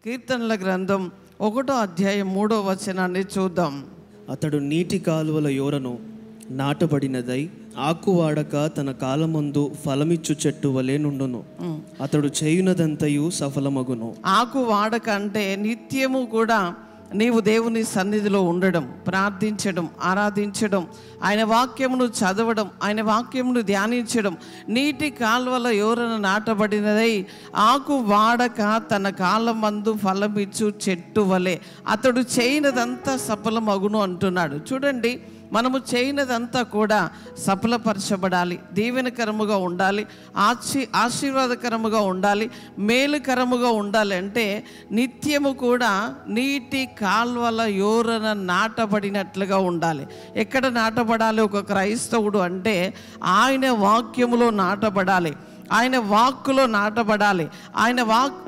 కీర్తనల గ్రంథం 1వ అధ్యాయం 3వ వచనాన్ని చూద్దాం. అతడు నీటి కాలువల యోరను నాటబడినదై ఆకువాడక తన కాలమందు ఫలమిచ్చు చెట్టు వలె నుండును. అతడు చేయునదంతయు సఫలమగును. ఆకు వాడక అంటే నిత్యము కూడా నీవు దేవుని సన్నిధిలో ఉండడం, ప్రార్థించడం, ఆరాధించడం, ఆయన వాక్యమును చదవడం, ఆయన వాక్యమును ధ్యానించడం. నీటి కాల్వల యోరన నాటబడినదై ఆకు వాడక తన కాలమందు ఫలమిచ్చు చెట్టు వలె అతడు చేయనదంతా సఫలమగును అంటున్నాడు. చూడండి, మనము చేయనదంతా కూడా సఫలపరచబడాలి, దీవెనకరముగా ఉండాలి, ఆశీర్వాదకరముగా ఉండాలి, మేలుకరముగా ఉండాలి అంటే నిత్యము కూడా నీటి కాల్వల యోరన నాటబడినట్లుగా ఉండాలి. ఎక్కడ నాటబడాలి ఒక క్రైస్తవుడు అంటే ఆయన వాక్యములో నాటబడాలి, ఆయన వాక్కులో నాటబడాలి. ఆయన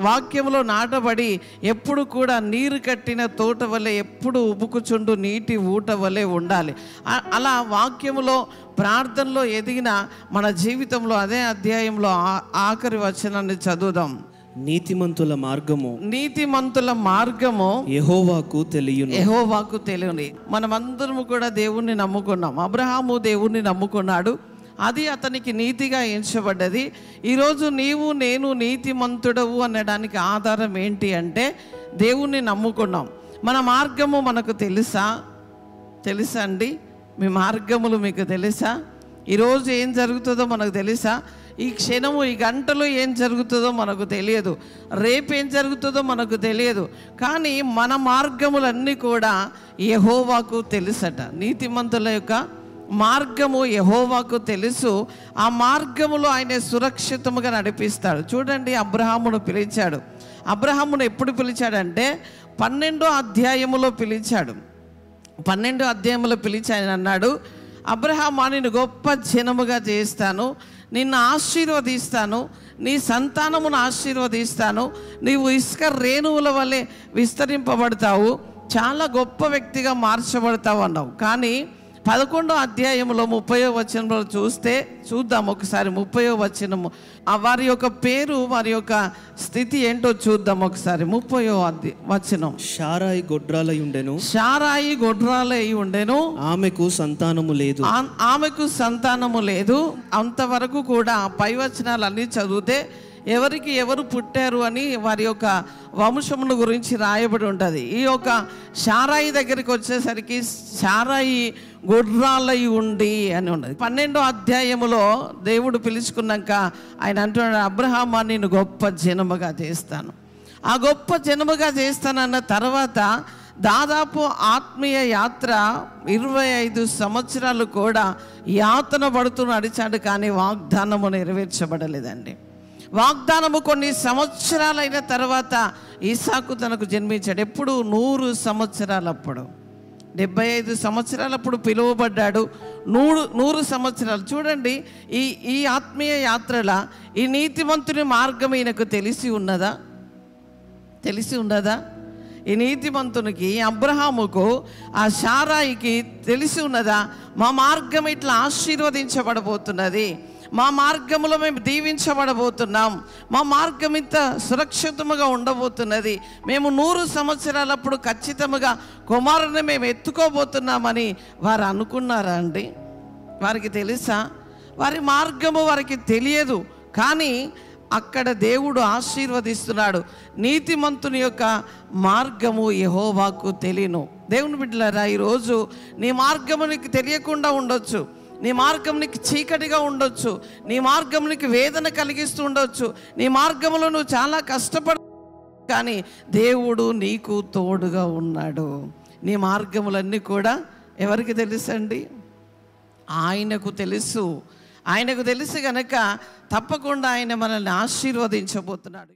వాక్యములో నాటబడి ఎప్పుడు కూడా నీరు కట్టిన తోట వలె, ఎప్పుడు ఉబుకుచుండు నీటి ఊట వలె ఉండాలి. అలా వాక్యములో ప్రార్థనలో ఎదిగిన మన జీవితంలో అదే అధ్యాయంలో ఆఖరి వచనాన్ని చదువుదాం. నీతిమంతుల మార్గము యెహోవాకు తెలియను. మనమందరము కూడా దేవుణ్ణి నమ్ముకున్నాం. అబ్రహాము దేవుణ్ణి నమ్ముకున్నాడు, అది అతనికి నీతిగా ఎంచబడ్డది. ఈరోజు నీవు నేను నీతిమంతుడవు అనడానికి ఆధారం ఏంటి అంటే దేవుణ్ణి నమ్ముకున్నాం. మన మార్గము మనకు తెలుసా అండి? మీ మార్గములు మీకు తెలుసా? ఈరోజు ఏం జరుగుతుందో మనకు తెలుసా? ఈ క్షణము, ఈ గంటలో ఏం జరుగుతుందో మనకు తెలియదు, రేపు ఏం జరుగుతుందో మనకు తెలియదు. కానీ మన మార్గములన్నీ కూడా యెహోవాకు తెలుసట. నీతిమంతుల యొక్క మార్గము యెహోవాకు తెలుసు. ఆ మార్గములో ఆయన సురక్షితముగా నడిపిస్తాడు. చూడండి, అబ్రహామును పిలిచాడు. అబ్రహామును ఎప్పుడు పిలిచాడంటే 12వ అధ్యాయములో పిలిచాడు. 12వ అధ్యాయంలో పిలిచి ఆయన అన్నాడు, అబ్రహామా, నిన్ను గొప్ప జనముగా చేస్తాను, నిన్ను ఆశీర్వదిస్తాను, నీ సంతానమును ఆశీర్వదిస్తాను, నీవు ఇసుక రేణువుల వలె విస్తరింపబడతావు, చాలా గొప్ప వ్యక్తిగా మార్చబడతావు అన్నావు. కానీ 11వ అధ్యాయంలో 30వ వచనంలో చూద్దాం ఒకసారి. 30వ వచనము, వారి యొక్క పేరు, వారి యొక్క స్థితి ఏంటో చూద్దాం ఒకసారి. 30వ వచనం. షారాయి గొడ్రాలై ఉండెను, ఆమెకు సంతానము లేదు. అంతవరకు కూడా పై వచనాలు అన్నీ చదివితే ఎవరికి ఎవరు పుట్టారు అని వారి యొక్క వంశమును గురించి రాయబడి ఉంటుంది. ఈ యొక్క షారాయి దగ్గరికి వచ్చేసరికి షారాయి గొడ్రాలై ఉండి అని ఉన్నది. 12వ అధ్యాయములో దేవుడు పిలుచుకున్నాక ఆయన అంటున్నాడు, అబ్రహామా, నేను గొప్ప జనముగా చేస్తాను. ఆ గొప్ప జనముగా చేస్తానన్న తర్వాత దాదాపు ఆత్మీయ యాత్ర 25 సంవత్సరాలు కూడా యాతన పడుతూ నడిచాడు. కానీ వాగ్దానము నెరవేర్చబడలేదండి. వాగ్దానము కొన్ని సంవత్సరాలైన తర్వాత ఇస్సాకు తనకు జన్మించాడు. ఎప్పుడు 100 సంవత్సరాలప్పుడు, 75 సంవత్సరాలప్పుడు పిలువబడ్డాడు. 100 సంవత్సరాలు. చూడండి, ఈ ఆత్మీయ యాత్రల ఈ నీతిమంతుని మార్గం ఈయనకు తెలిసి ఉన్నదా? ఈ నీతిమంతునికి, అబ్రహాముకు, ఆ షారాయికి తెలిసి ఉన్నదా? మా మార్గం ఇట్లా ఆశీర్వదించబడబోతున్నది, మా మార్గంలో మేము దీవించబడబోతున్నాం, మా మార్గం ఇంత సురక్షితముగా ఉండబోతున్నది, మేము 100 సంవత్సరాలప్పుడు ఖచ్చితంగా కుమారుని మేము ఎత్తుకోబోతున్నామని వారు అనుకున్నారా అండి? వారికి తెలుసా? వారి మార్గము వారికి తెలియదు. కానీ అక్కడ దేవుడు ఆశీర్వదిస్తున్నాడు. నీతిమంతుని యొక్క మార్గము యెహోవాకు తెలియను. దేవుని బిడ్డలారా, ఈరోజు నీ మార్గము నీకు తెలియకుండా ఉండొచ్చు, నీ మార్గం నీకు చీకటిగా ఉండొచ్చు, నీ మార్గం నీకు వేదన కలిగిస్తూ ఉండొచ్చు, నీ మార్గంలో నువ్వు చాలా కష్టపడ, కానీ దేవుడు నీకు తోడుగా ఉన్నాడు. నీ మార్గములన్నీ కూడా ఎవరికి తెలుసండి? ఆయనకు తెలుసు. ఆయనకు తెలుసు గనక తప్పకుండా ఆయన మనల్ని ఆశీర్వదించబోతున్నాడు.